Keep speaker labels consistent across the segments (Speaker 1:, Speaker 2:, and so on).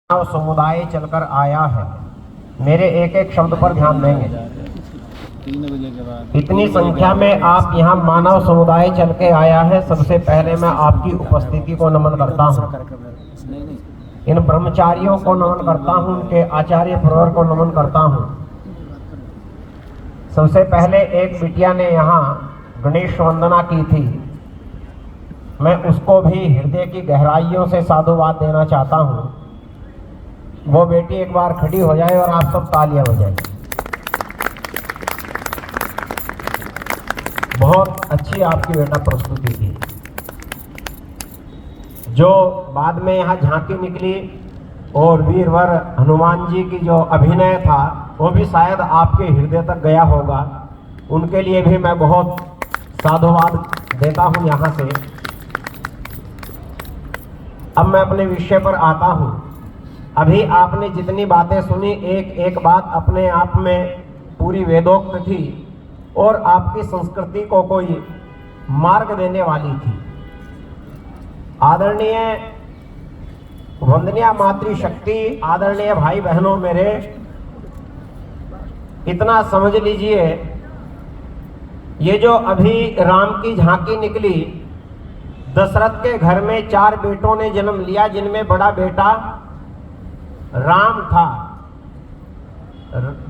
Speaker 1: समुदाय चलकर आया है। मेरे एक एक शब्द पर ध्यान देंगे।
Speaker 2: 3 बजे के बाद
Speaker 1: इतनी संख्या में आप यहाँ मानव समुदाय चल के आया है। सबसे पहले मैं आपकी उपस्थिति को नमन करता हूँ, इन ब्रह्मचारियों को नमन करता हूँ, उनके आचार्य प्रवर को नमन करता हूँ। सबसे पहले एक बिटिया ने यहाँ गणेश वंदना की थी, मैं उसको भी हृदय की गहराइयों से साधुवाद देना चाहता हूँ। वो बेटी एक बार खड़ी हो जाए और आप सब तालियां बजाएं। बहुत अच्छी आपकी बेटा प्रस्तुति थी। जो बाद में यहाँ झांकी निकली और वीरवर हनुमान जी की जो अभिनय था वो भी शायद आपके हृदय तक गया होगा। उनके लिए भी मैं बहुत साधुवाद देता हूँ यहाँ से। अब मैं अपने विषय पर आता हूँ। अभी आपने जितनी बातें सुनी, एक एक बात अपने आप में पूरी वेदोक्त थी और आपकी संस्कृति को कोई मार्ग देने वाली थी। आदरणीय वंदनीय मातृशक्ति, आदरणीय भाई बहनों मेरे, इतना समझ लीजिए, ये जो अभी राम की झांकी निकली, दशरथ के घर में 4 बेटों ने जन्म लिया, जिनमें बड़ा बेटा राम था।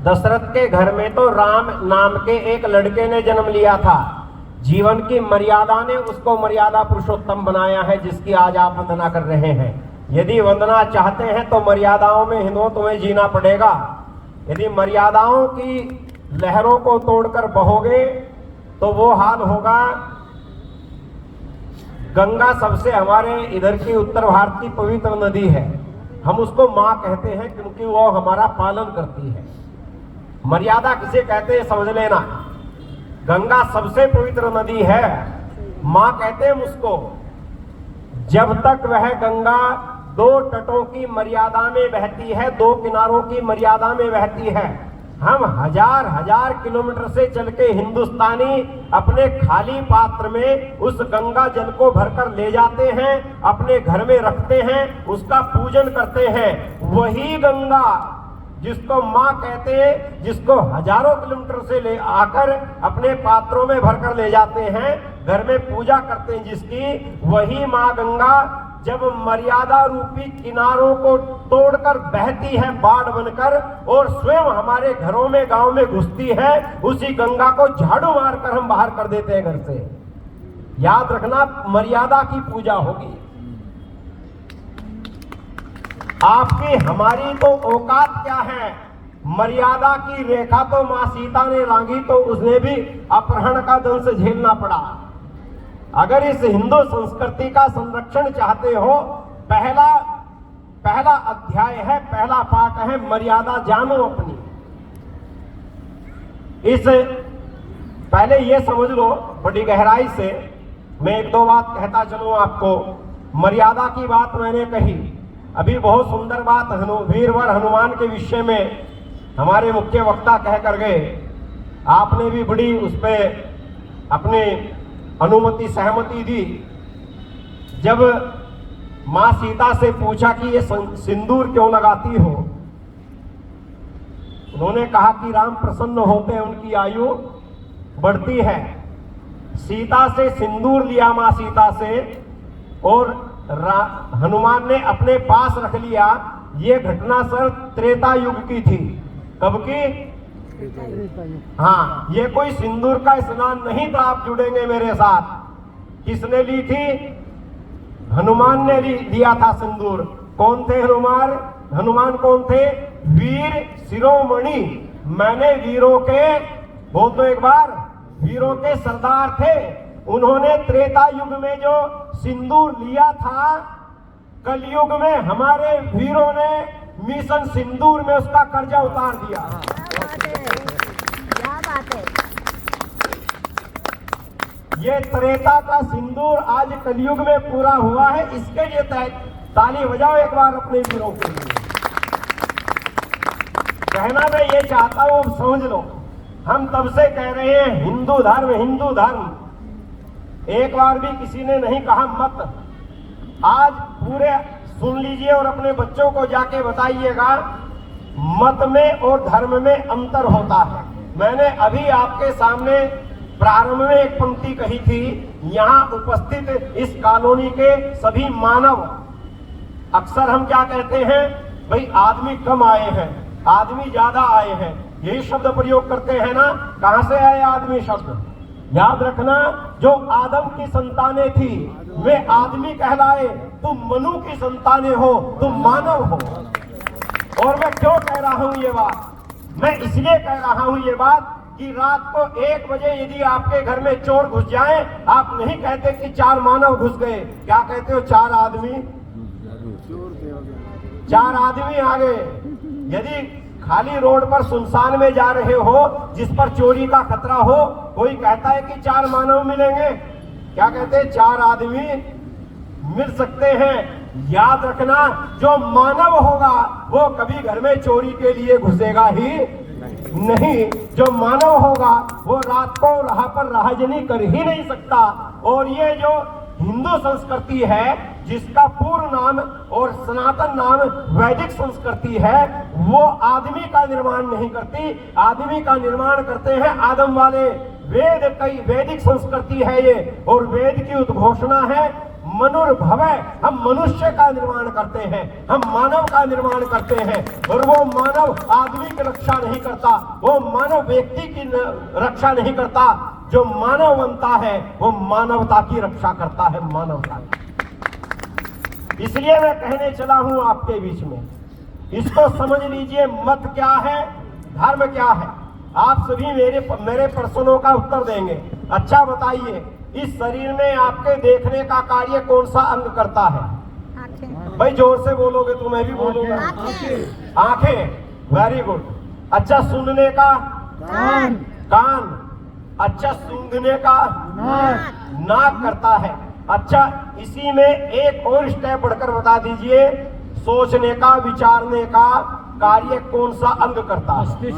Speaker 1: दशरथ के घर में तो राम नाम के एक लड़के ने जन्म लिया था। जीवन की मर्यादा ने उसको मर्यादा पुरुषोत्तम बनाया है, जिसकी आज आप वंदना कर रहे हैं। यदि वंदना चाहते हैं तो मर्यादाओं में हिंदुओं तुम्हें जीना पड़ेगा। यदि मर्यादाओं की लहरों को तोड़कर बहोगे तो वो हाल होगा। गंगा सबसे हमारे इधर की उत्तर भारत की पवित्र नदी है। हम उसको माँ कहते हैं क्योंकि वो हमारा पालन करती है। मर्यादा किसे कहते हैं समझ लेना। गंगा सबसे पवित्र नदी है, माँ कहते हैं उसको। जब तक वह गंगा 2 तटों की मर्यादा में बहती है, 2 किनारों की मर्यादा में बहती है, हम हजार किलोमीटर से चल के हिंदुस्तानी अपने खाली पात्र में उस गंगा जल को भरकर ले जाते हैं, अपने घर में रखते हैं, उसका पूजन करते हैं। वही गंगा जिसको माँ कहते हैं, जिसको हजारों किलोमीटर से ले आकर अपने पात्रों में भरकर ले जाते हैं, घर में पूजा करते हैं जिसकी, वही माँ गंगा जब मर्यादा रूपी किनारों को तोड़कर बहती है बाढ़ बनकर और स्वयं हमारे घरों में गांव में घुसती है, उसी गंगा को झाड़ू मारकर हम बाहर कर देते हैं घर से। याद रखना, मर्यादा की पूजा होगी। आपकी हमारी तो औकात क्या है। मर्यादा की रेखा तो मां सीता ने लांघी तो उसने भी अपहरण का दंश झेलना पड़ा। अगर इस हिंदू संस्कृति का संरक्षण चाहते हो, पहला अध्याय है, पहला पाठ है, मर्यादा जानो अपनी। इस पहले ये समझ लो बड़ी गहराई से। मैं 1-2 बात कहता चलूं आपको। मर्यादा की बात मैंने कही, अभी बहुत सुंदर बात वीरवर हनुमान के विषय में हमारे मुख्य वक्ता कह कर गए। आपने भी बड़ी उस पर अपनी अनुमति सहमति दी। जब मां सीता से पूछा कि ये सिंदूर क्यों लगाती हो, उन्होंने कहा कि राम प्रसन्न होते हैं, उनकी आयु बढ़ती है। सीता से सिंदूर लिया मां सीता से और हनुमान ने अपने पास रख लिया। ये घटना सर त्रेता युग की थी। कब की? हाँ, ये कोई सिंदूर का स्नान नहीं था। आप जुड़ेंगे मेरे साथ। किसने ली थी? हनुमान ने लिया था सिंदूर। कौन थे हनुमान? हनुमान कौन थे? वीर शिरोमणि। मैंने वीरों के, बोल दो एक बार, वीरों के सरदार थे। उन्होंने त्रेता युग में जो सिंदूर लिया था, कलयुग में हमारे वीरों ने मिशन सिंदूर में उसका कर्जा उतार दिया। ये त्रेता का सिंदूर आज कलयुग में पूरा हुआ है। इसके लिए ताली बजाओ एक बार अपने वीरों के लिए। कहना मैं ये चाहता हूं, समझ लो, हम तब से कह रहे हैं हिंदू धर्म, हिंदू धर्म। एक बार भी किसी ने नहीं कहा मत। आज पूरे सुन लीजिए और अपने बच्चों को जाके बताइएगा, मत में और धर्म में अंतर होता है। मैंने अभी आपके सामने प्रारंभ में एक पंक्ति कही थी, यहाँ उपस्थित इस कॉलोनी के सभी मानव, अक्सर हम क्या कहते हैं, भाई आदमी कम आए हैं, आदमी ज्यादा आए हैं, यही शब्द प्रयोग करते हैं ना। कहां से आए आदमी शब्द? याद रखना, जो आदम की संतानें थी वे आदमी कहलाए, तुम मनु की संतानें हो, तुम मानव हो। और मैं क्यों कह रहा हूं ये बात? मैं इसलिए कह रहा हूं ये बात कि रात को 1 बजे यदि आपके घर में चोर घुस जाए, आप नहीं कहते कि 4 मानव घुस गए, क्या कहते हो? 4 आदमी, 4 आदमी आ गए। यदि खाली रोड पर सुनसान में जा रहे हो, जिस पर चोरी का खतरा हो, कोई कहता है कि 4 मानव मिलेंगे, क्या कहते हैं? 4 आदमी मिल सकते हैं। याद रखना, जो मानव होगा वो कभी घर में चोरी के लिए घुसेगा ही नहीं। जो मानव होगा वो रात को राह पर राहजनी कर ही नहीं सकता। और ये जो हिंदू संस्कृति है, जिसका पूर्ण नाम और सनातन नाम वैदिक संस्कृति है, वो आदमी का निर्माण नहीं करती, आदमी का निर्माण करते हैं आदम वाले। वेद कई वैदिक संस्कृति है ये, और वेद की उद्घोषणा है मनुर्भवः, हम मनुष्य का निर्माण करते हैं, हम मानव का निर्माण करते हैं। और वो मानव आदमी की रक्षा नहीं करता, वो मानव व्यक्ति की रक्षा नहीं करता। जो मानव बनता है वो मानवता की रक्षा करता है, मानवता की। इसलिए मैं कहने चला हूं आपके बीच में, इसको समझ लीजिए, मत क्या है, धर्म क्या है। आप सभी मेरे प्रश्नों का उत्तर देंगे। अच्छा बताइए, इस शरीर में आपके देखने का कार्य कौन सा अंग करता है? भाई जोर से बोलोगे तो मैं भी बोलूंगा। आंखें, वेरी गुड। अच्छा, सुनने का? कान। अच्छा, सूंघने का? नाक करता है। अच्छा, इसी में एक और स्टेप बढ़कर बता दीजिए, सोचने का, विचारने का कार्य कौन सा अंग करता है?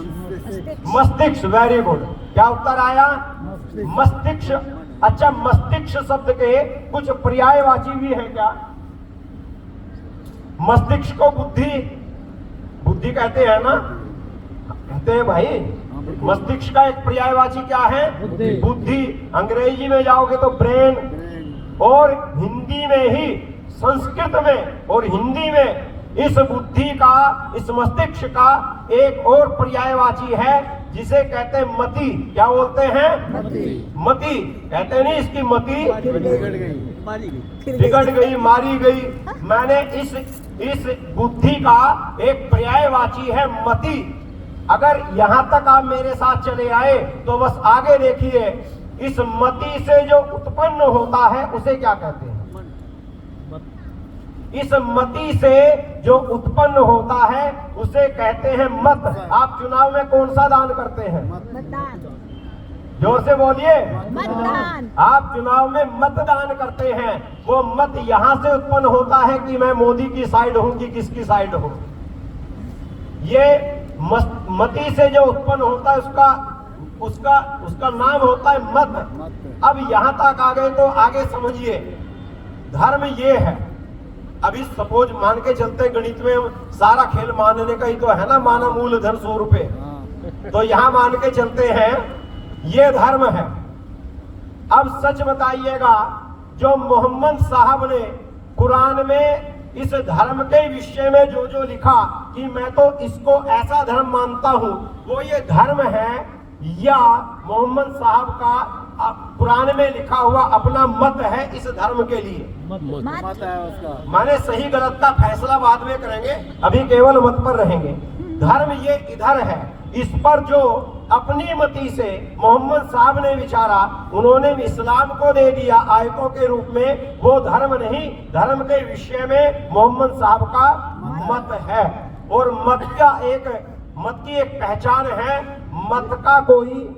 Speaker 1: मस्तिष्क। Very good. क्या उत्तर आया? मस्तिष्क। अच्छा, मस्तिष्क शब्द के कुछ पर्यायवाची भी है क्या? मस्तिष्क को बुद्धि कहते हैं ना, कहते हैं भाई। मस्तिष्क का एक पर्यायवाची क्या है? बुद्धि। अंग्रेजी में जाओगे तो ब्रेन, और हिंदी में ही, संस्कृत में और हिंदी में इस बुद्धि का, इस मस्तिष्क का एक और पर्यायवाची है जिसे कहते हैं मति। क्या बोलते हैं? मति। कहते हैं नहीं, इसकी मति बिगड़ गई, मारी गई। मैंने इस बुद्धि का एक पर्यायवाची है मति। अगर यहां तक आप मेरे साथ चले आए तो बस आगे देखिए, इस मति से जो उत्पन्न होता है उसे क्या कहते हैं? इस मति से जो उत्पन्न होता है उसे कहते हैं मत। आप चुनाव में कौन सा दान करते हैं?
Speaker 3: मतदान।
Speaker 1: जोर से बोलिए।
Speaker 3: मतदान।
Speaker 1: आप चुनाव में मतदान करते हैं। वो मत यहां से उत्पन्न होता है कि मैं मोदी की साइड हूं कि किसकी साइड हूं। ये मति से जो उत्पन्न होता है उसका नाम होता है मत। अब यहां तक आ गए तो आगे समझिए, धर्म ये है। अभी सपोज मान के चलते, गणित में सारा खेल मानने का ही तो है ना, माना मूलधन 100 रुपए। तो यहां मान के चलते हैं ये धर्म है। अब सच बताइएगा, जो मोहम्मद साहब ने कुरान में इस धर्म के विषय में जो जो लिखा कि मैं तो इसको ऐसा धर्म मानता हूं, वो ये धर्म है या मोहम्मद साहब का कुरान में लिखा हुआ अपना मत है इस धर्म के लिए?
Speaker 2: मत है उसका।
Speaker 1: माने सही गलत का फैसला बाद में करेंगे, अभी केवल मत पर रहेंगे। धर्म ये इधर है। इस पर जो अपनी मति से मोहम्मद साहब ने विचारा, उन्होंने इस्लाम को दे दिया आयतों के रूप में, वो धर्म नहीं। धर्म के विषय में मोहम्मद साहब का मत है। और मत की एक पहचान है, मत का कोई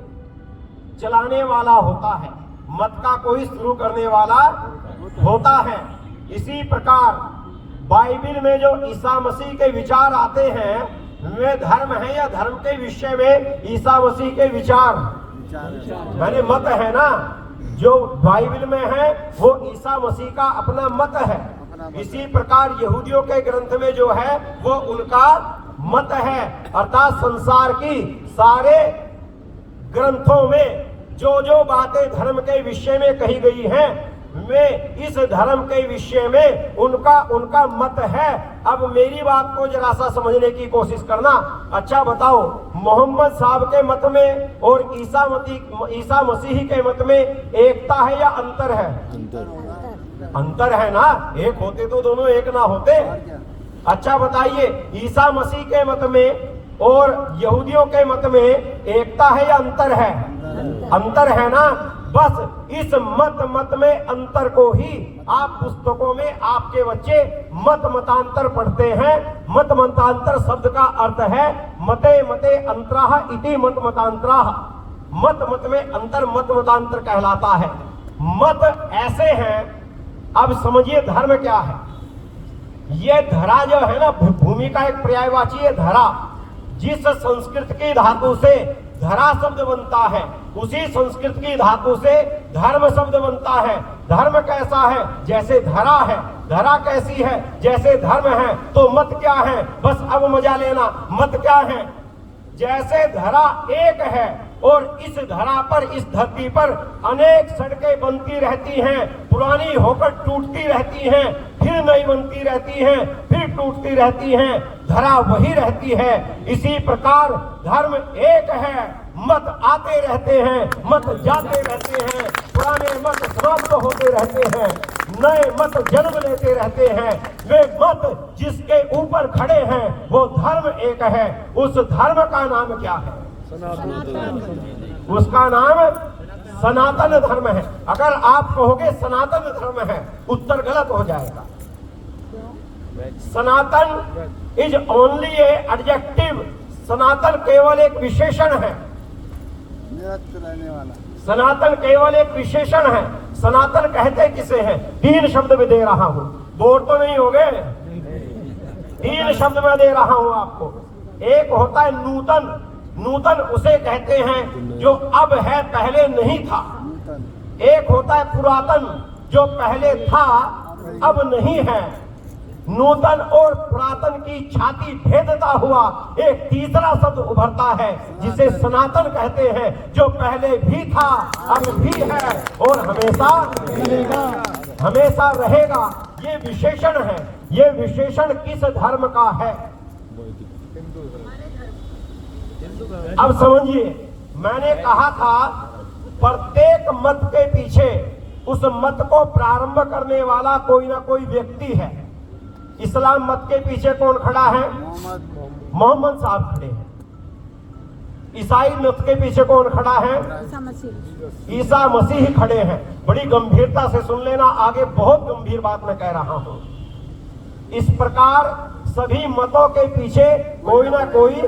Speaker 1: चलाने वाला होता है, मत का कोई शुरू करने वाला होता है। इसी प्रकार बाइबिल में जो ईसा मसीह के विचार आते हैं वे धर्म है या धर्म के विषय में ईसा मसीह के विचार? मैंने मत है ना, जो बाइबिल में है वो ईसा मसीह का अपना मत है। इसी प्रकार यहूदियों के ग्रंथ में जो है वो उनका मत है, अर्थात संसार की सारे ग्रंथों में जो जो बातें धर्म के विषय में कही गई हैं वे इस धर्म के विषय में उनका मत है। अब मेरी बात को जरा सा समझने की कोशिश करना। अच्छा बताओ, मोहम्मद साहब के मत में और ईसा मसीह के मत में एकता है या अंतर है? अंतर है ना, एक होते तो दोनों एक ना होते। अच्छा बताइए, ईसा मसीह के मत में और यहूदियों के मत में एकता है या अंतर है? अंतर है ना। बस इस मत में अंतर को ही आप पुस्तकों में आपके बच्चे मतांतर पढ़ते हैं। मतांतर शब्द का अर्थ है मते अंतराह इति मतांतराह। मत में अंतर मतांतर कहलाता है। मत ऐसे हैं, अब समझिए धर्म क्या है। ये धरा जो है ना, भूमि का एक पर्यायवाची है धरा। जिस संस्कृत की धातु से धरा शब्द बनता है उसी संस्कृत की धातु से धर्म शब्द बनता है। धर्म कैसा है? जैसे धरा है। धरा कैसी है? जैसे धर्म है। तो मत क्या है? बस अब मजा लेना। मत क्या है? जैसे धरा एक है और इस धरा पर, इस धरती पर अनेक सड़कें बनती रहती हैं, पुरानी होकर टूटती रहती हैं, फिर नई बनती रहती हैं, फिर टूटती रहती हैं, धरा वही रहती है। इसी प्रकार धर्म एक है, मत आते रहते हैं, मत जाते रहते हैं, पुराने मत समाप्त होते रहते हैं, नए मत जन्म लेते रहते हैं। वे मत जिसके ऊपर खड़े हैं वो धर्म एक है। उस धर्म का नाम क्या है? उसका नाम सनातन धर्म है। अगर आप कहोगे सनातन धर्म है, उत्तर गलत हो जाएगा। सनातन इज ओनली ए एडजेक्टिव। सनातन केवल एक विशेषण है।
Speaker 2: रहने वाला
Speaker 1: सनातन केवल एक विशेषण है। सनातन कहते किसे हैं? 3 शब्द में दे रहा हूं, बोर तो नहीं हो गए। 3 शब्द में दे रहा हूं आपको। एक होता है नूतन। नूतन उसे कहते हैं जो अब है, पहले नहीं था। एक होता है पुरातन, जो पहले था अब नहीं है। नूतन और पुरातन की छाती भेदता हुआ एक तीसरा शब्द उभरता है जिसे सनातन कहते हैं, जो पहले भी था, अब भी है और हमेशा रहेगा। ये विशेषण है। ये विशेषण किस धर्म का है? अब समझिए, मैंने कहा था प्रत्येक मत के पीछे उस मत को प्रारंभ करने वाला कोई ना कोई व्यक्ति है। इस्लाम मत के पीछे कौन खड़ा है? मोहम्मद साहब खड़े हैं। ईसाई मत के पीछे कौन खड़ा है? ईसा मसीह खड़े हैं। बड़ी गंभीरता से सुन लेना, आगे बहुत गंभीर बात मैं कह रहा हूं। इस प्रकार सभी मतों के पीछे कोई ना कोई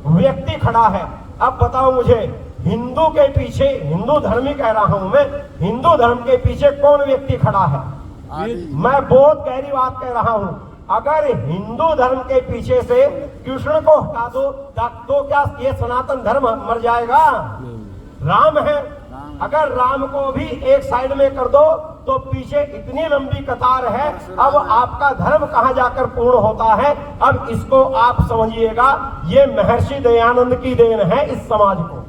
Speaker 1: व्यक्ति खड़ा है। अब बताओ मुझे, हिंदू के पीछे, हिंदू धर्मी कह रहा हूं मैं, हिंदू धर्म के पीछे कौन व्यक्ति खड़ा है? मैं बहुत गहरी बात कह रहा हूं। अगर हिंदू धर्म के पीछे से कृष्ण को हटा दो तो क्या ये सनातन धर्म मर जाएगा? राम है, अगर राम को भी एक साइड में कर दो तो पीछे इतनी लंबी कतार है। अब आपका धर्म कहां जाकर पूर्ण होता है? अब इसको आप समझिएगा, ये महर्षि दयानंद की देन है इस समाज को,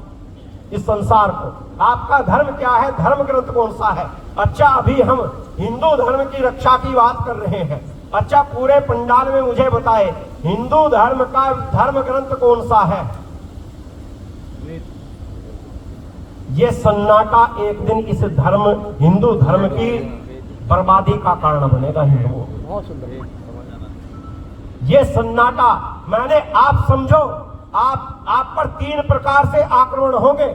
Speaker 1: इस संसार को। आपका धर्म क्या है? धर्म ग्रंथ कौन सा है? अच्छा, अभी हम हिंदू धर्म की रक्षा की बात कर रहे हैं। अच्छा, पूरे पंडाल में मुझे बताए, हिंदू धर्म का धर्म ग्रंथ कौन सा है? ये सन्नाटा एक दिन इस धर्म, हिंदू धर्म की बर्बादी का कारण बनेगा। हिंदुओं, ये सन्नाटा, मैंने, आप समझो, आप पर 3 प्रकार से आक्रमण होंगे।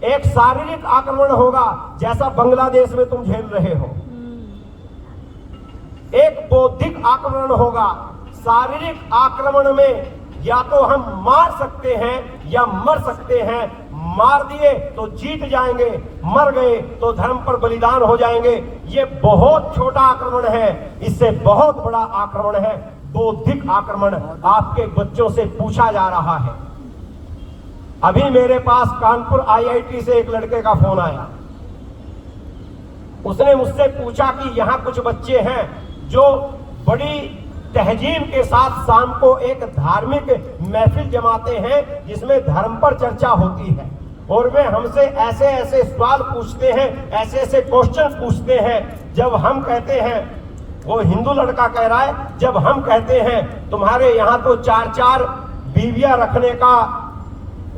Speaker 1: एक शारीरिक आक्रमण होगा, जैसा बांग्लादेश में तुम झेल रहे हो। एक बौद्धिक आक्रमण होगा। शारीरिक आक्रमण में या तो हम मार सकते हैं या मर सकते हैं। मार दिए तो जीत जाएंगे, मर गए तो धर्म पर बलिदान हो जाएंगे। ये बहुत छोटा आक्रमण है, इससे बहुत बड़ा आक्रमण है बौद्धिक आक्रमण। आपके बच्चों से पूछा जा रहा है। अभी मेरे पास कानपुर IIT से एक लड़के का फोन आया। उसने मुझसे पूछा कि यहाँ कुछ बच्चे हैं जो बड़ी तहजीब के साथ शाम को एक धार्मिक महफिल जमाते हैं जिसमें धर्म पर चर्चा होती है, और वे हमसे ऐसे ऐसे सवाल पूछते हैं, ऐसे ऐसे क्वेश्चन पूछते हैं। जब हम कहते हैं, वो हिंदू लड़का कह रहा है, जब हम कहते हैं तुम्हारे यहाँ तो 4-4 बीवियां रखने का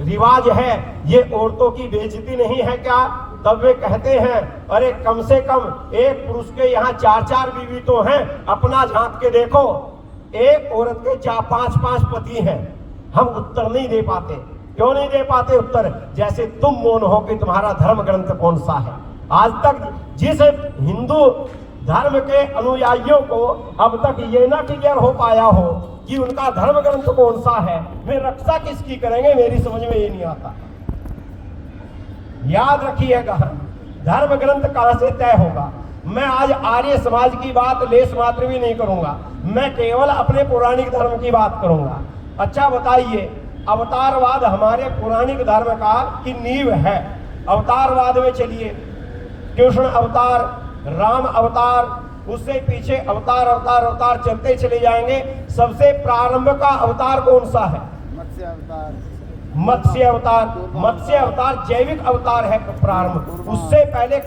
Speaker 1: रिवाज है, ये औरतों की बेइज्जती नहीं है क्या? तब वे कहते हैं अरे कम से कम एक पुरुष के यहाँ 4-4 बीवी तो हैं, अपना झांक के देखो, एक औरत के 4-5 पति हैं। हम उत्तर नहीं दे पाते। क्यों नहीं दे पाते उत्तर? जैसे तुम मौन हो कि तुम्हारा धर्म ग्रंथ कौन सा है। आज तक जिस हिंदू धर्म के अनुयायियों को अब तक ये ना क्लियर हो पाया हो कि उनका धर्म ग्रंथ कौन सा है, वे रक्षा किसकी करेंगे, मेरी समझ में ये नहीं आता। याद रखिएगा, धर्म ग्रंथ कहां से तय होगा। मैं आज आर्य समाज की बात लेस मात्र भी नहीं करूंगा, मैं केवल अपने पौराणिक धर्म की बात करूंगा। अच्छा बताइए, अवतारवाद हमारे पौराणिक धर्म का की नींव है। अवतारवाद में चलिए, कृष्ण अवतार, राम अवतार, उससे पीछे अवतार अवतार अवतार चलते चले जाएंगे। सबसे प्रारंभ का अवतार कौन सा है?
Speaker 2: मत्स्य अवतार।
Speaker 1: मत्स्य अवतार। मत्स्य अवतार जैविक अवतार है प्रारंभ। उससे पहले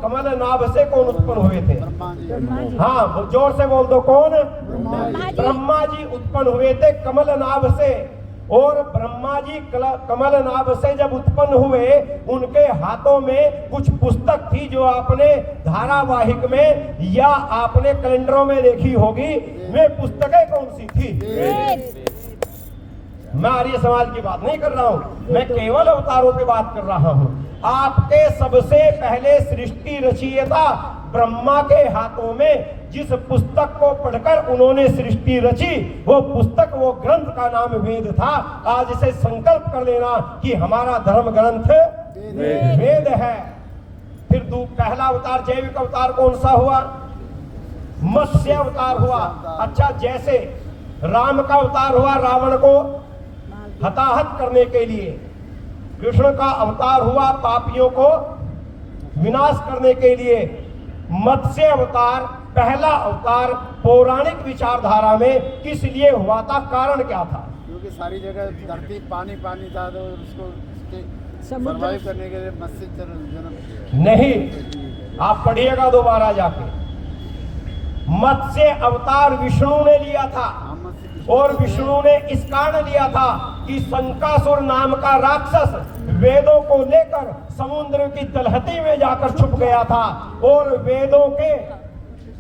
Speaker 1: कमल नाभ से कौन उत्पन्न हुए थे? हाँ, जोर से बोल दो, कौन? ब्रह्मा जी उत्पन्न हुए थे कमल नाभ से। और ब्रह्मा जी कमल नाभ से जब उत्पन्न हुए, उनके हाथों में कुछ पुस्तक थी जो आपने धारावाहिक में या आपने कैलेंडरों में देखी होगी। वे पुस्तकें कौन सी थी? मैं आर्य समाज की बात नहीं कर रहा हूं, मैं केवल अवतारों की बात कर रहा हूं। आपके सबसे पहले सृष्टि रचयिता ब्रह्मा के हाथों में जिस पुस्तक को पढ़कर उन्होंने सृष्टि रची, वो पुस्तक, वो ग्रंथ का नाम वेद था। आज इसे संकल्प कर लेना कि हमारा धर्म ग्रंथ वेद है। फिर पहला अवतार जैविक अवतार कौन सा हुआ? मत्स्य अवतार हुआ। अच्छा, जैसे राम का अवतार हुआ रावण को हताहत करने के लिए, कृष्ण का अवतार हुआ पापियों को विनाश करने के लिए, मत्स्य अवतार पहला अवतार पौराणिक विचारधारा में किस लिए हुआ था? कारण क्या था?
Speaker 2: क्योंकि सारी जगह धरती पानी पानी था, तो उसको सर्वाइव करने के लिए मत्स्य जन्म
Speaker 1: नहीं, आप पढ़िएगा दोबारा जाके। मत्स्य अवतार विष्णु ने लिया था, और विष्णु ने इस कारण लिया था कि शंकासुर नाम का राक्षस वेदों को लेकर समुद्र की तलहटी में जाकर छुप गया था। और वेदों के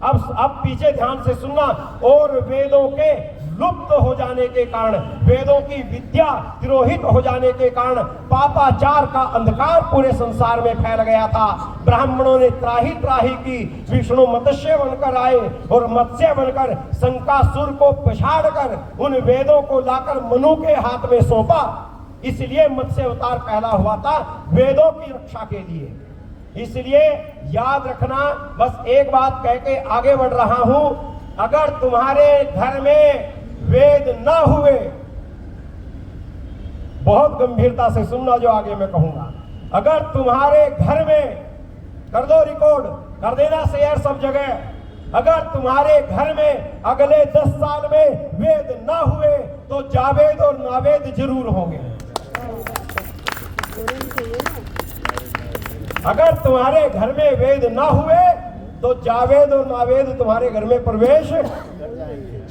Speaker 1: अब पीछे ध्यान से सुनना, और वेदों के लुप्त हो जाने के कारण, वेदों की विद्या तिरोहित हो जाने के कारण पापाचार का अंधकार पूरे संसार में फैल गया था। ब्राह्मणों ने त्राही त्राही की, विष्णु मत्स्य बनकर आए और मत्स्य बनकर शंकासुर को पछाड़कर उन वेदों को लाकर मनु के हाथ में सौंपा। इसलिए मत्स्य अवतार पहला हुआ था वेदों की रक्षा के लिए। इसलिए याद रखना, बस एक बात कह के आगे बढ़ रहा हूं, अगर तुम्हारे घर में वेद ना हुए, बहुत गंभीरता से सुनना जो आगे मैं कहूंगा, अगर तुम्हारे घर में, कर दो रिकॉर्ड, कर देना शेयर सब जगह, अगर तुम्हारे घर में अगले 10 साल में वेद ना हुए तो जावेद और नावेद जरूर होंगे। अगर तुम्हारे घर में वेद ना हुए तो जावेद और नावेद तुम्हारे घर में प्रवेश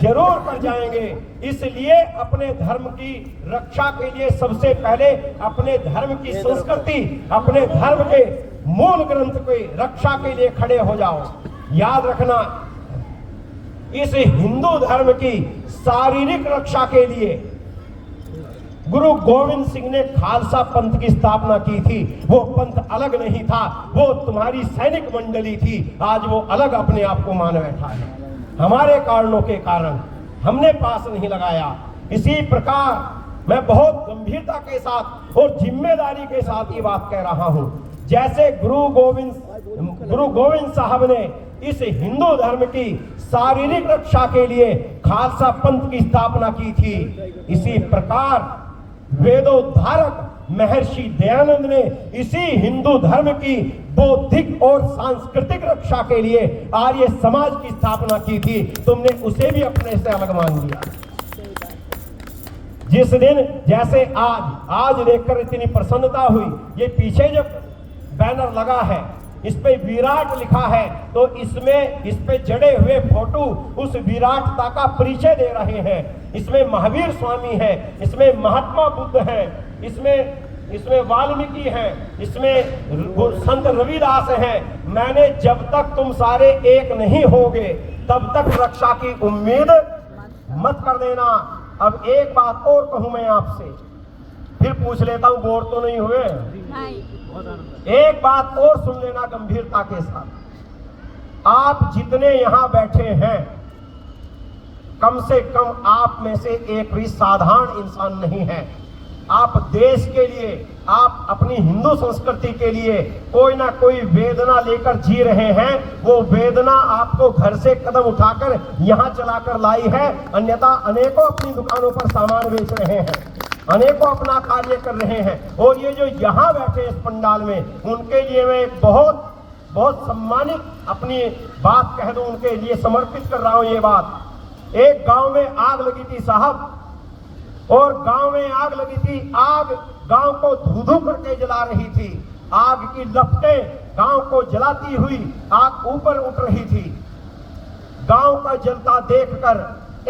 Speaker 1: जरूर कर जाएंगे। इसलिए अपने धर्म की रक्षा के लिए सबसे पहले अपने धर्म की संस्कृति, अपने धर्म के मूल ग्रंथ की रक्षा के लिए खड़े हो जाओ। याद रखना, इस हिंदू धर्म की शारीरिक रक्षा के लिए गुरु गोविंद सिंह ने खालसा पंथ की स्थापना की थी। वो पंथ अलग नहीं था, वो तुम्हारी सैनिक मंडली थी। आज वो अलग अपने आप को मान बैठा है। हमारे कारणों के कारण हमने पास नहीं लगाया। इसी प्रकार मैं बहुत गंभीरता के साथ और जिम्मेदारी के साथ ये बात कह रहा हूं, जैसे गुरु गोविंद साहब ने इस हिंदू धर्म की शारीरिक रक्षा के लिए खालसा पंथ की स्थापना की थी, इसी प्रकार वेदोद्धारक महर्षि दयानंद ने इसी हिंदू धर्म की बौद्धिक और सांस्कृतिक रक्षा के लिए आर्य समाज की स्थापना की थी। तुमने उसे भी अपने से अलग मान लिया। जिस दिन जैसे आज देखकर इतनी प्रसन्नता हुई, ये पीछे जो बैनर लगा है इस पे विराट लिखा है, तो इसमें इस पे जड़े हुए फोटो उस विराटता का परिचय दे रहे हैं। इसमें महावीर स्वामी है, इसमें महात्मा बुद्ध है, इसमें वाल्मीकि है, इसमें संत रविदास है। मैंने जब तक तुम सारे एक नहीं होगे तब तक रक्षा की उम्मीद मत कर देना। अब एक बात और कहूं मैं आपसे, फिर पूछ लेता हूं, बोर तो नहीं हुए? एक बात और सुन लेना गंभीरता के साथ। आप जितने यहां बैठे हैं, कम से कम आप में से एक भी साधारण इंसान नहीं है। आप देश के लिए, आप अपनी हिंदू संस्कृति के लिए कोई ना कोई वेदना लेकर जी रहे हैं। वो वेदना आपको घर से कदम उठाकर यहां चलाकर लाई है, अन्यथा अनेकों अपनी दुकानों पर सामान बेच रहे हैं, अनेकों अपना कार्य कर रहे हैं। और ये जो यहाँ बैठे इस पंडाल में, उनके लिए मैं एक बहुत सम्मानित अपनी बात कह दूं, उनके लिए समर्पित कर रहा हूं ये बात। एक गांव में आग लगी थी साहब, और गांव में आग लगी थी। आग गांव को धू-धू करके जला रही थी। आग की लपटें गांव को जलाती हुई आग ऊपर उठ रही थी। गांव का जलता देखकर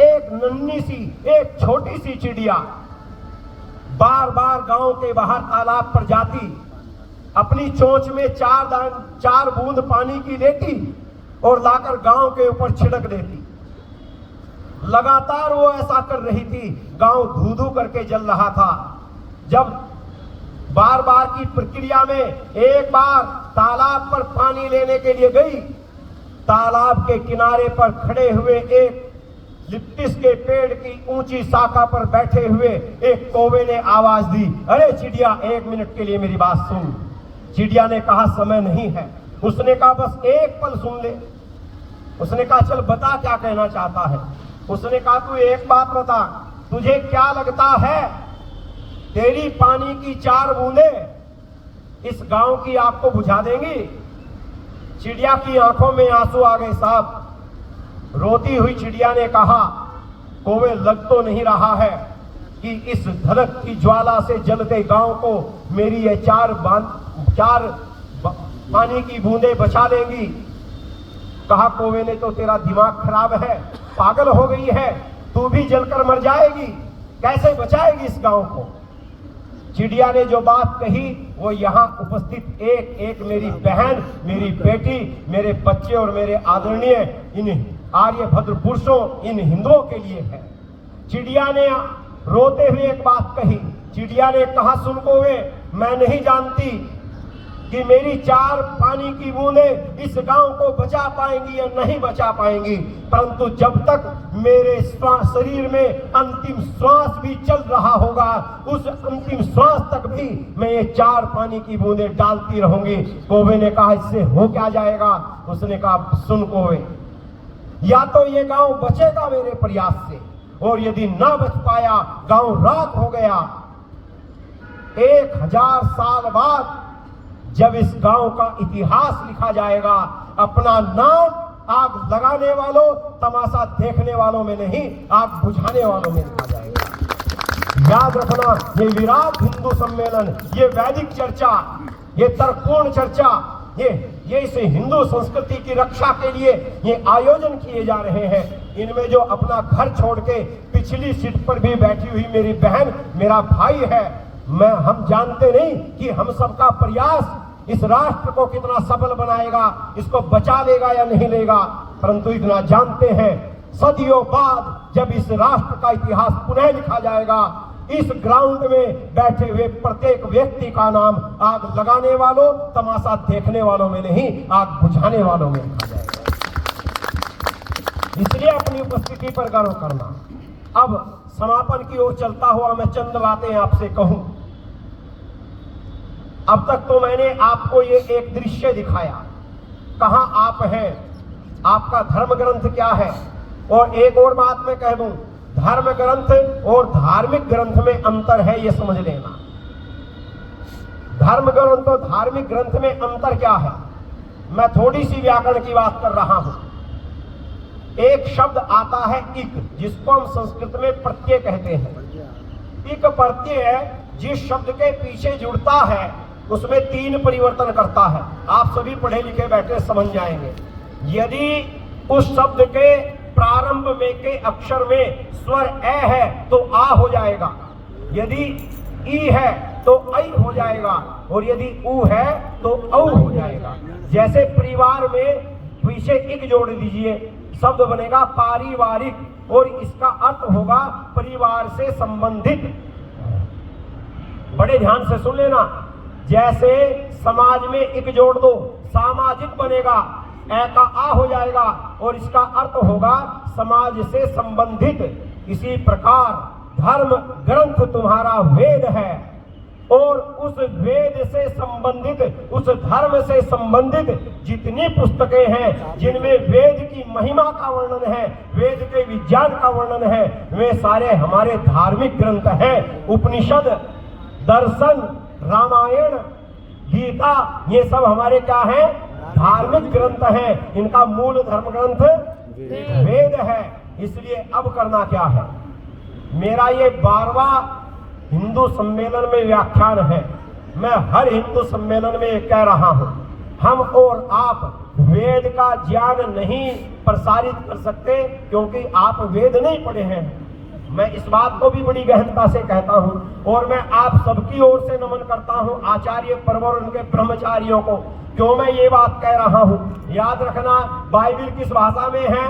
Speaker 1: एक नन्ही सी, एक छोटी सी चिड़िया बार बार गांव के बाहर तालाब पर जाती, अपनी चोंच में चार बूंद पानी की लेती और लाकर गांव के ऊपर छिड़क देती। लगातार वो ऐसा कर रही थी। गांव धू-धू करके जल रहा था। जब बार बार की प्रक्रिया में एक बार तालाब पर पानी लेने के लिए गई, तालाब के किनारे पर खड़े हुए एक लिप्टिस के पेड़ की ऊंची शाखा पर बैठे हुए एक कौवे ने आवाज दी, अरे चिड़िया, 1 मिनट के लिए मेरी बात सुन। चिड़िया ने कहा समय नहीं है। उसने कहा बस एक पल सुन ले। उसने कहा चल बता क्या कहना चाहता है। उसने कहा तू एक बात बता, तुझे क्या लगता है तेरी पानी की 4 बूंदें इस गांव की आग को बुझा देंगी? चिड़िया की आंखों में आंसू आ गए साहब। रोती हुई चिड़िया ने कहा, कौवे लग तो नहीं रहा है कि इस धड़क की ज्वाला से जलते गांव को मेरी ये 4 पानी की बूंदें बचा लेंगी। कहा कौवे ने, तो तेरा दिमाग खराब है, पागल हो गई है, तू भी जलकर मर जाएगी, कैसे बचाएगी इस गांव को? चिड़िया ने जो बात कही वो यहाँ उपस्थित एक एक मेरी बहन, मेरी बेटी, मेरे बच्चे और मेरे आदरणीय इन आर्यभद्र पुरुषों, इन हिंदुओं के लिए है। चिड़िया ने रोते हुए एक बात कही। चिड़िया ने कहा सुन कौवे, मैं नहीं जानती कि मेरी 4 पानी की बूंदें इस गांव को बचा पाएंगी या नहीं बचा पाएंगी, परंतु जब तक मेरे शरीर में अंतिम श्वास भी चल रहा होगा, उस अंतिम श्वास तक भी मैं ये 4 पानी की बूंदें डालती रहूंगी। कौवे ने कहा इससे हो क्या जाएगा? उसने कहा सुन कौवे, या तो ये गांव बचेगा मेरे प्रयास से, और यदि ना बच पाया, गांव राख हो गया, 1000 साल बाद जब इस गांव का इतिहास लिखा जाएगा, अपना नाम आग लगाने वालों, तमाशा देखने वालों में नहीं, आग बुझाने वालों में लिखा जाएगा। याद रखना, ये विराट हिंदू सम्मेलन, ये वैदिक चर्चा, ये तर्कपूर्ण चर्चा, ये इस हिंदू संस्कृति की रक्षा के लिए ये आयोजन किए जा रहे हैं। इनमें जो अपना घर छोड़ के पिछली सीट पर भी बैठी हुई मेरी बहन, मेरा भाई है, हम जानते नहीं कि हम सबका प्रयास इस राष्ट्र को कितना सफल बनाएगा, इसको बचा लेगा या नहीं लेगा, परंतु इतना जानते हैं सदियों बाद जब इस राष्ट्र का इतिहास पुनः लिखा जाएगा, इस ग्राउंड में बैठे हुए प्रत्येक व्यक्ति का नाम आग लगाने वालों, तमाशा देखने वालों में नहीं, आग बुझाने वालों में लिखा जाएगा। इसलिए अपनी उपस्थिति पर गर्व करना। अब समापन की ओर चलता हुआ मैं चंद बातें आपसे कहूं। अब तक तो मैंने आपको ये एक दृश्य दिखाया, कहां आप हैं, आपका धर्म ग्रंथ क्या है। और एक और बात मैं कह दूं, धर्म ग्रंथ और धार्मिक ग्रंथ में अंतर है, ये समझ लेना। धर्म ग्रंथ और धार्मिक ग्रंथ में अंतर क्या है? मैं थोड़ी सी व्याकरण की बात कर रहा हूं। एक शब्द आता है इक, जिसको हम संस्कृत में प्रत्यय कहते हैं। इक प्रत्यय जिस शब्द के पीछे जुड़ता है उसमें 3 परिवर्तन करता है। आप सभी पढ़े लिखे बैठे समझ जाएंगे। यदि उस शब्द के प्रारंभ में के अक्षर में स्वर ए है तो आ हो जाएगा, यदि ई है तो ऐ हो जाएगा, और यदि उ है तो औ हो जाएगा। जैसे परिवार में पीछे इक जोड़ दीजिए, शब्द बनेगा पारिवारिक, और इसका अर्थ होगा परिवार से संबंधित। बड़े ध्यान से सुन लेना। जैसे समाज में इक जोड़ दो, सामाजिक बनेगा, ए का आ हो जाएगा, और इसका अर्थ होगा समाज से संबंधित। इसी प्रकार धर्म ग्रंथ तुम्हारा वेद है, और उस वेद से संबंधित, उस धर्म से संबंधित जितनी पुस्तकें हैं जिनमें वेद की महिमा का वर्णन है, वेद के विज्ञान का वर्णन है, वे सारे हमारे धार्मिक ग्रंथ हैं। उपनिषद, दर्शन, रामायण, गीता, ये सब हमारे क्या है? धार्मिक ग्रंथ हैं। इनका मूल धर्म ग्रंथ वेद है। इसलिए अब करना क्या है? मेरा ये 12वां हिंदू सम्मेलन में व्याख्यान है। मैं हर हिंदू सम्मेलन में ये कह रहा हूं, हम और आप वेद का ज्ञान नहीं प्रसारित कर सकते क्योंकि आप वेद नहीं पढ़े हैं। मैं इस बात को भी बड़ी गहनता से कहता हूं, और मैं आप सबकी ओर से नमन करता हूं आचार्य पर्व और उनके ब्रह्मचारियों को। क्यों मैं ये बात कह रहा हूं? याद रखना, बाइबिल किस भाषा में है?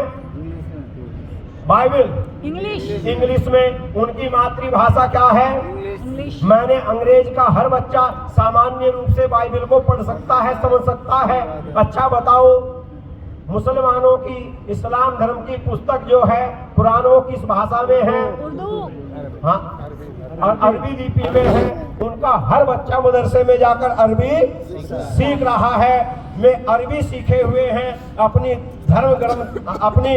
Speaker 1: बाइबिल इंग्लिश में। उनकी मातृभाषा क्या है? इंग्लिश। मैंने अंग्रेज का हर बच्चा सामान्य रूप से बाइबिल को पढ़ सकता है, समझ सकता है। अच्छा बताओ, मुसलमानों की, इस्लाम धर्म की पुस्तक जो है कुरान, वो किस भाषा में है? उर्दू। हाँ, और अरबी लिपि में है। उनका हर बच्चा मदरसे में जाकर अरबी सीख रहा है। वे अरबी सीखे हुए हैं, अपनी धर्म ग्रंथ, अपनी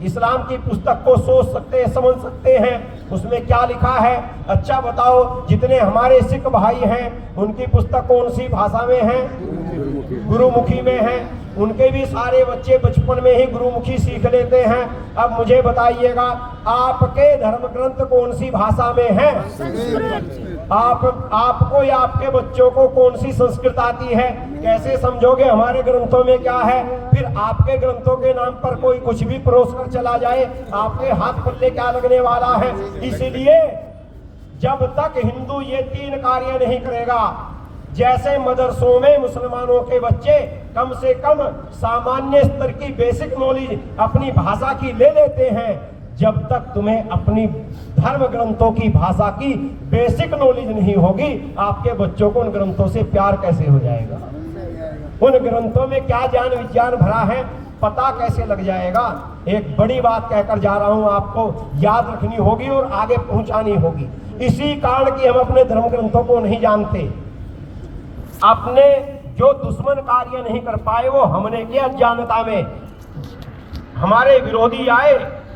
Speaker 1: इस्लाम की पुस्तक को सोच सकते हैं, समझ सकते हैं उसमें क्या लिखा है। अच्छा बताओ, जितने हमारे सिख भाई हैं उनकी पुस्तक कौन सी भाषा में है? गुरुमुखी में है। उनके भी सारे बच्चे बचपन में ही गुरुमुखी सीख लेते हैं। अब मुझे बताइएगा, आपके धर्म ग्रंथ कौन सी भाषा में है? आपको या आपके बच्चों को कौन सी संस्कृत आती है? कैसे समझोगे हमारे ग्रंथों में क्या है? फिर आपके ग्रंथों के नाम पर कोई कुछ भी परोस कर चला जाए, आपके हाथ पल्ले क्या लगने वाला है? इसलिए जब तक हिंदू ये 3 कार्य नहीं करेगा, जैसे मदरसों में मुसलमानों के बच्चे कम से कम सामान्य स्तर की बेसिक नॉलेज अपनी भाषा की ले लेते हैं, जब तक तुम्हें अपनी धर्म ग्रंथों की भाषा की बेसिक नॉलेज नहीं होगी, आपके बच्चों को उन ग्रंथों से प्यार कैसे हो जाएगा? उन ग्रंथों में क्या ज्ञान विज्ञान भरा है पता कैसे लग जाएगा? एक बड़ी बात कहकर जा रहा हूं, आपको याद रखनी होगी और आगे पहुंचानी होगी। इसी कारण कि हम अपने धर्म ग्रंथों को नहीं जानते, अपने जो दुश्मन कार्य नहीं कर पाए वो हमने किया अज्ञानता में। हमारे विरोधी आए,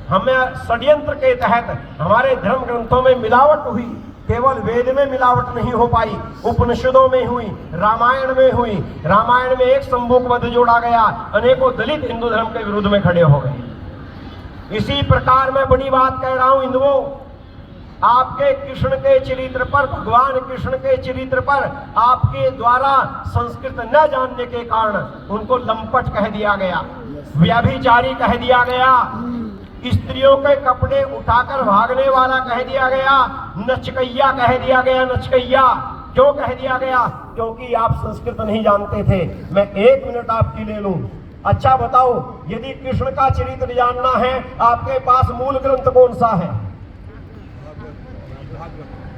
Speaker 1: हमें षड्यंत्र के तहत हमारे धर्म ग्रंथों में मिलावट हुई। केवल वेद में मिलावट नहीं हो पाई, उपनिषदों में हुई, रामायण में हुई। रामायण में एक शंभुक वध जोड़ा गया, अनेकों दलित हिंदू धर्म के विरुद्ध में खड़े हो गए। इसी प्रकार मैं बड़ी बात कह रहा हूं, हिंदुओं, आपके कृष्ण के चरित्र पर, भगवान कृष्ण के चरित्र पर आपके द्वारा संस्कृत न जानने के कारण उनको लंपट कह दिया गया, व्यभिचारी कह दिया गया, स्त्रियों के कपड़े उठाकर भागने वाला कह दिया गया, नचकैया कह दिया गया। नचकैया क्यों कह दिया गया? क्योंकि आप संस्कृत नहीं जानते थे। मैं 1 मिनट आपकी ले लूं। अच्छा बताओ, यदि कृष्ण का चरित्र जानना है, आपके पास मूल ग्रंथ कौन सा है?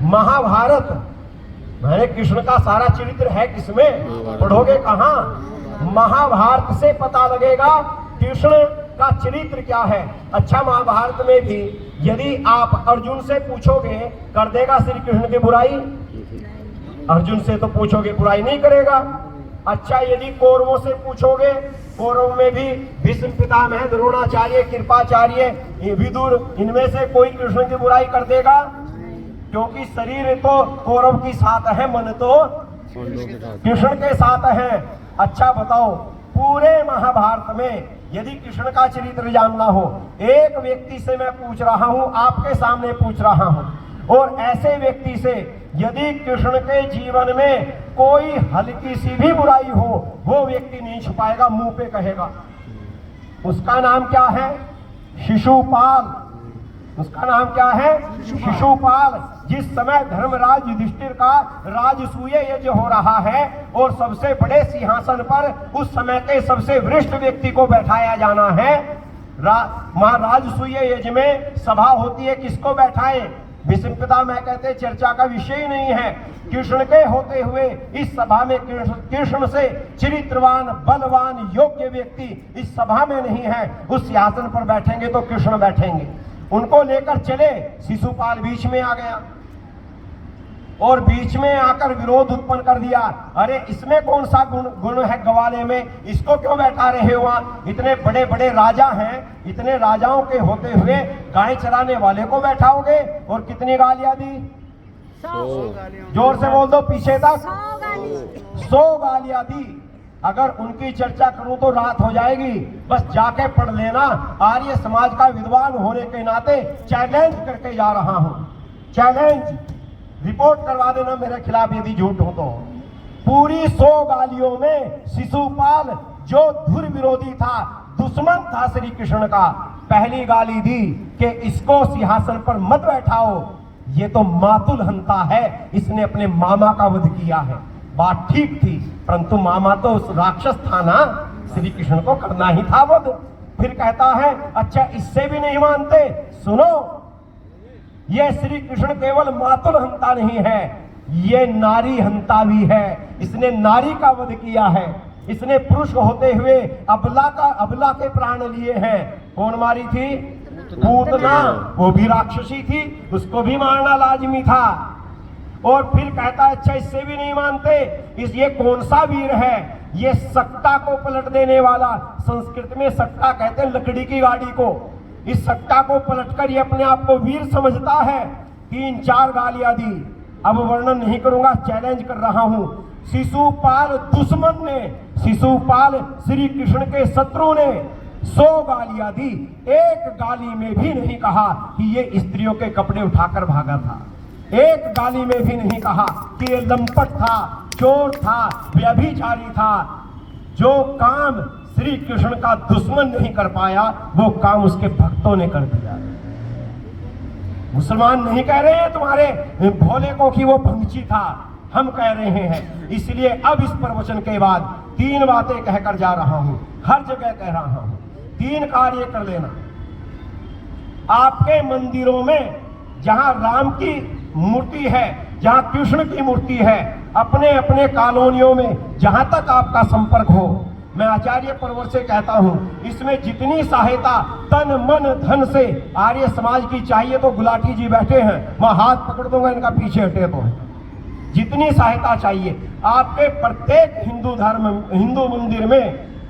Speaker 1: महाभारत। मैंने कृष्ण का सारा चरित्र है किसमें? पढ़ोगे कहां? महाभारत से पता लगेगा कृष्ण का चरित्र क्या है। अच्छा, महाभारत में भी यदि आप अर्जुन से पूछोगे, कर देगा श्री कृष्ण की बुराई? अर्जुन से तो पूछोगे, बुराई नहीं करेगा। अच्छा, यदि कौरवों से पूछोगे, कौरव में भी भीष्म पितामह, द्रोणाचार्य, कृपाचार्य, विदुर, इनमें से कोई कृष्ण की बुराई कर देगा? क्योंकि शरीर तो कौरव की साथ है, मन तो कृष्ण के साथ हैं। अच्छा बताओ, पूरे महाभारत में यदि कृष्ण का चरित्र जानना हो, एक व्यक्ति से मैं पूछ रहा हूं, आपके सामने पूछ रहा हूं, और ऐसे व्यक्ति से यदि कृष्ण के जीवन में कोई हल्की सी भी बुराई हो, वो व्यक्ति नहीं छुपाएगा, मुंह पे कहेगा। उसका नाम क्या है? शिशुपाल। उसका नाम क्या है? शिशुपाल। जिस समय धर्मराज युधिष्ठिर का राजसूय यज्ञ हो रहा है और सबसे बड़े सिंहासन पर उस समय के सबसे वरिष्ठ व्यक्ति को बैठाया जाना है, राजसूय यज्ञ में सभा होती है, किसको बैठाए? विषमता में कहते चर्चा का विषय ही नहीं है। कृष्ण के होते हुए इस सभा में कृष्ण से चरित्रवान, बलवान, योग्य व्यक्ति इस सभा में नहीं है। उस सिंहासन पर बैठेंगे तो कृष्ण बैठेंगे। उनको लेकर चले, शिशुपाल बीच में आ गया और बीच में आकर विरोध उत्पन्न कर दिया। अरे इसमें कौन सा गुण है ग्वाले में, इसको क्यों बैठा रहे हो? इतने बड़े बड़े राजा हैं, इतने राजाओं के होते हुए गाय चराने वाले को बैठाओगे? और कितनी गालियां दी? 100। जोर से बोल दो, पीछे तक 100 गालियां दी। अगर उनकी चर्चा करूं तो रात हो जाएगी, बस जाके पढ़ लेना। आर्य समाज का विद्वान होने के नाते चैलेंज करके जा रहा हूं, चैलेंज। रिपोर्ट करवा देना मेरे खिलाफ यदि झूठ हो तो। पूरी 100 गालियों में शिशुपाल जो धुर विरोधी था, दुश्मन था श्री कृष्ण का, पहली गाली दी कि इसको सिंहासन पर मत बैठाओ, ये तो मातुल हंता है, इसने अपने मामा का वध किया है। बात ठीक थी, परंतु मामा तो उस राक्षस था ना, श्री कृष्ण को करना ही था वध। फिर कहता है अच्छा इससे भी नहीं मानते, सुनो, ये श्री कृष्ण केवल मातुल हंता नहीं है, ये नारी हंता भी है। इसने नारी का वध किया है, इसने पुरुष होते हुए अबला के प्राण लिए हैं। कौन मारी थी? पूतना, वो भी राक्षसी थी, उसको भी मारना लाजमी था। और फिर कहता है अच्छा इससे भी नहीं मानते, ये कौन सा वीर है? ये सट्टा को पलट देने वाला, संस्कृत में सट्टा कहते हैं लकड़ी की गाड़ी को। इस सट्टा को पलटकर ये अपने आप को वीर समझता है। 3-4 गालियां दी, अब वर्णन नहीं करूंगा, चैलेंज कर रहा हूं। शिशुपाल दुश्मन ने, शिशुपाल श्री कृष्ण के शत्रु ने 100 गालियां दी, एक गाली में भी नहीं कहा कि ये स्त्रियों के कपड़े उठाकर भागा था, एक गाली में भी नहीं कहा कि ये लंपट था, चोर था, व्यभिचारी था। जो काम श्री कृष्ण का दुश्मन नहीं कर पाया, वो काम उसके भक्तों ने कर दिया। मुसलमान नहीं कह रहे हैं तुम्हारे भोले को कि वो भंगची था, हम कह रहे हैं। इसलिए अब इस प्रवचन के बाद 3 बातें कहकर जा रहा हूं, हर जगह कह रहा हूं। 3 कार्य कर लेना। आपके मंदिरों में जहां राम की मूर्ति है, जहां कृष्ण की मूर्ति है, अपने अपने कॉलोनियों में जहां तक आपका संपर्क हो, मैं आचार्य परवर से कहता हूं, इसमें जितनी सहायता तन मन धन से आर्य समाज की चाहिए तो गुलाटी जी बैठे हैं, मैं हाथ पकड़ दूंगा इनका, पीछे हटे तो है। जितनी सहायता चाहिए आपके प्रत्येक हिंदू मंदिर में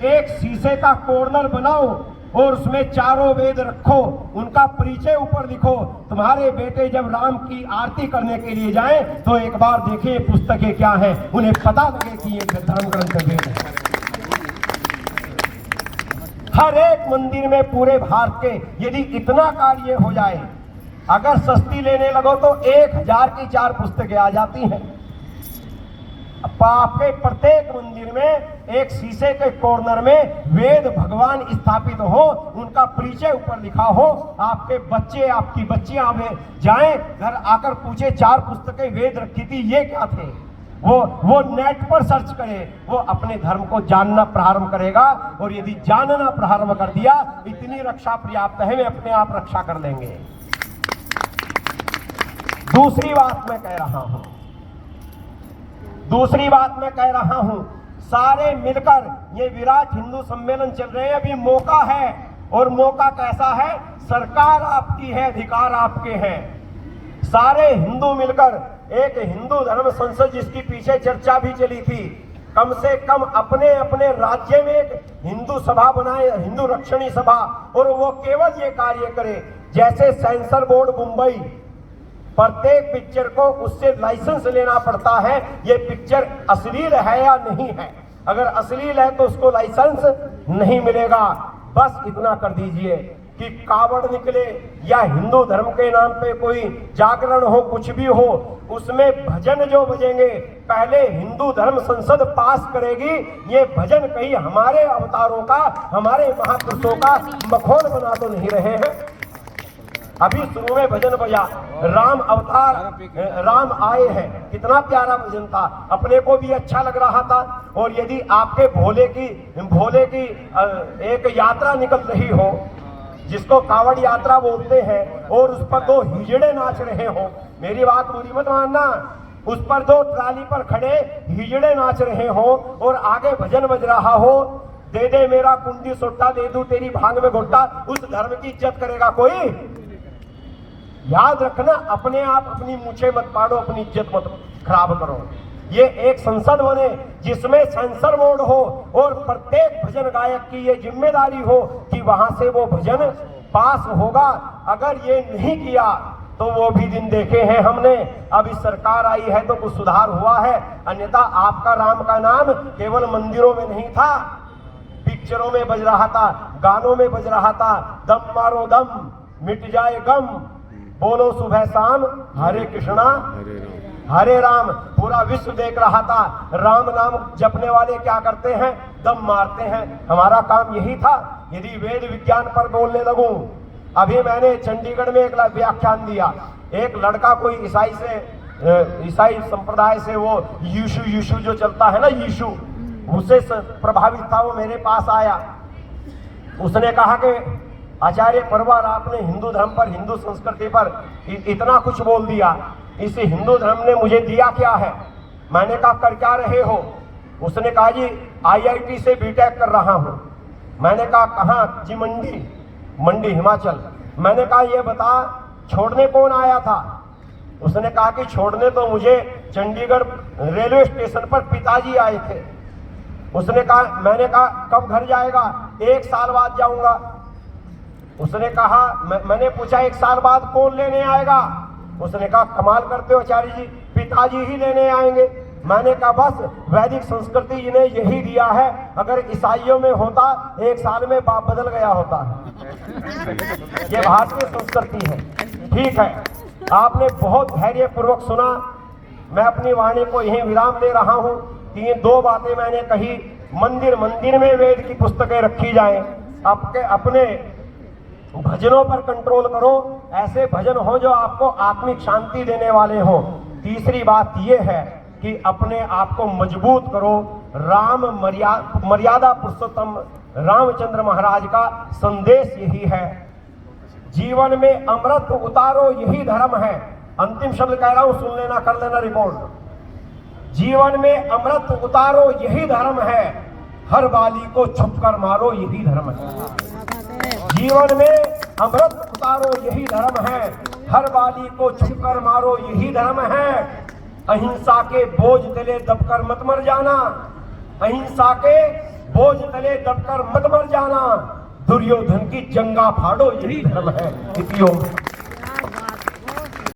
Speaker 1: एक शीशे का कॉर्नर बनाओ और उसमें चारों वेद रखो, उनका परिचय ऊपर लिखो। तुम्हारे बेटे जब राम की आरती करने के लिए जाएं तो एक बार देखें पुस्तकें क्या हैं, उन्हें पता लगे कि ये धर्म ग्रंथ वेद है। हर एक मंदिर में पूरे भारत के यदि इतना कार्य हो जाए, अगर सस्ती लेने लगो तो 1000 की 4 पुस्तकें आ जाती हैं। आपके प्रत्येक मंदिर में एक शीशे के कॉर्नर में वेद भगवान स्थापित हो, उनका परिचय ऊपर लिखा हो। आपके बच्चे, आपकी बच्चियां जाएं घर आकर पूछे 4 पुस्तकें वेद रखी थी, ये क्या थे? वो नेट पर सर्च करे, वो अपने धर्म को जानना प्रारंभ करेगा। और यदि जानना प्रारंभ कर दिया, इतनी रक्षा पर्याप्त है, वे अपने आप रक्षा कर लेंगे। दूसरी बात मैं कह रहा हूं, सारे मिलकर ये विराट हिंदू सम्मेलन चल रहे हैं, अभी मौका है। और मौका कैसा है? सरकार आपकी है, अधिकार आपके हैं। सारे हिंदू मिलकर एक हिंदू धर्म संसद, जिसकी पीछे चर्चा भी चली थी, कम से कम अपने अपने राज्य में एक हिंदू सभा बनाए, हिंदू रक्षणी सभा, और वो केवल ये कार्य करे जैसे सेंसर बोर्ड मुंबई प्रत्येक पिक्चर को उससे लाइसेंस लेना पड़ता है, ये पिक्चर अश्लील है या नहीं है। अगर अश्लील है तो उसको लाइसेंस नहीं मिलेगा। बस इतना कर दीजिए कि कावड़ निकले या हिंदू धर्म के नाम पे कोई जागरण हो, कुछ भी हो, उसमें भजन जो बजेंगे पहले हिंदू धर्म संसद पास करेगी। ये भजन कहीं हमारे अवतारों का, हमारे महापुरुषों का मखौल बना तो नहीं रहे हैं। अभी शुरू में भजन बजा, राम अवतार, राम आए हैं, कितना प्यारा भजन था, अपने को भी अच्छा लग रहा था। और यदि आपके भोले की एक यात्रा निकल रही हो, जिसको कावड़ यात्रा बोलते हैं, और उस पर दो हिजड़े नाच रहे हो, मेरी बात बुरी मत मानना, उस पर दो ट्राली पर खड़े हिजड़े नाच रहे हो और आगे भजन बज रहा हो, दे दे मेरा कुंडी सोटा, दे दूं तेरी भांग में घोटा, उस धर्म की इज्जत करेगा कोई? याद रखना, अपने आप अपनी मूछें मत पाड़ो, अपनी इज्जत मत खराब करो। ये एक संसद बने जिसमें सेंसर बोर्ड हो और प्रत्येक भजन गायक की ये जिम्मेदारी हो कि वहां से वो भजन पास होगा। अगर ये नहीं किया तो वो भी दिन देखे हैं हमने। अब इस सरकार आई है तो कुछ सुधार हुआ है, अन्यथा आपका राम का नाम केवल मंदिरों में नहीं था, पिक्चरों में बज रहा था, गानों में बज रहा था। दम मारो दम, मिट जाए गम, बोलो सुबह शाम, हरे कृष्णा हरे राम। पूरा विश्व देख रहा था, राम नाम जपने वाले क्या करते हैं? दम मारते हैं। हमारा काम यही था। यदि वेद विज्ञान पर बोलने लगूं, अभी मैंने चंडीगढ़ में एक व्याख्यान दिया, एक लड़का कोई ईसाई संप्रदाय से, वो यीशु जो चलता है ना, यीशु, उससे प्रभावित था। वो मेरे पास आया, उसने कहा कि आचार्य परवार, आपने हिंदू धर्म पर, हिंदू संस्कृति पर इतना कुछ बोल दिया, इस हिंदू धर्म ने मुझे दिया क्या है? मैंने कहा कर क्या रहे हो? उसने कहा जी IIT से बीटेक कर रहा हूं। मैंने कहा कहाँ? जी मंडी हिमाचल। मैंने कहा ये बता, छोड़ने कौन आया था? उसने कहा कि छोड़ने तो मुझे चंडीगढ़ रेलवे स्टेशन पर पिताजी आए थे। उसने कहा, मैंने कहा कब घर जाएगा? 1 साल बाद जाऊंगा। उसने कहा, मैंने पूछा 1 साल बाद कौन लेने आएगा? उसने कहा कमाल करते हो आचार्य जी, पिताजी ही लेने आएंगे। मैंने कहा बस वैदिक संस्कृति इन्हें यही दिया है, अगर ईसाइयों में होता 1 साल में बाप बदल गया होता। ये भारतीय संस्कृति है। ठीक है, आपने बहुत धैर्य पूर्वक सुना। मैं अपनी वाणी को यहीं विराम दे रहा हूँ। 2 बातें मैंने कही। मंदिर में वेद की पुस्तकें रखी जाएं, अपने भजनों पर कंट्रोल करो, ऐसे भजन हो जो आपको आत्मिक शांति देने वाले हो। तीसरी बात यह है कि अपने आप को मजबूत करो। राम मर्यादा पुरुषोत्तम रामचंद्र महाराज का संदेश यही है, जीवन में अमृत उतारो, यही धर्म है। अंतिम शब्द कह रहा हूं, सुन लेना, कर लेना रिपोर्ट। जीवन में अमृत उतारो, यही धर्म है, हर बाली को छुपकर मारो, यही धर्म है। जीवन में अमृत उतारो, यही धर्म है, हर बाली को छुपकर मारो, यही धर्म है। अहिंसा के बोझ तले दबकर मत मर जाना, अहिंसा के बोझ तले दबकर मत मर जाना, दुर्योधन की जंगा फाड़ो, यही धर्म है।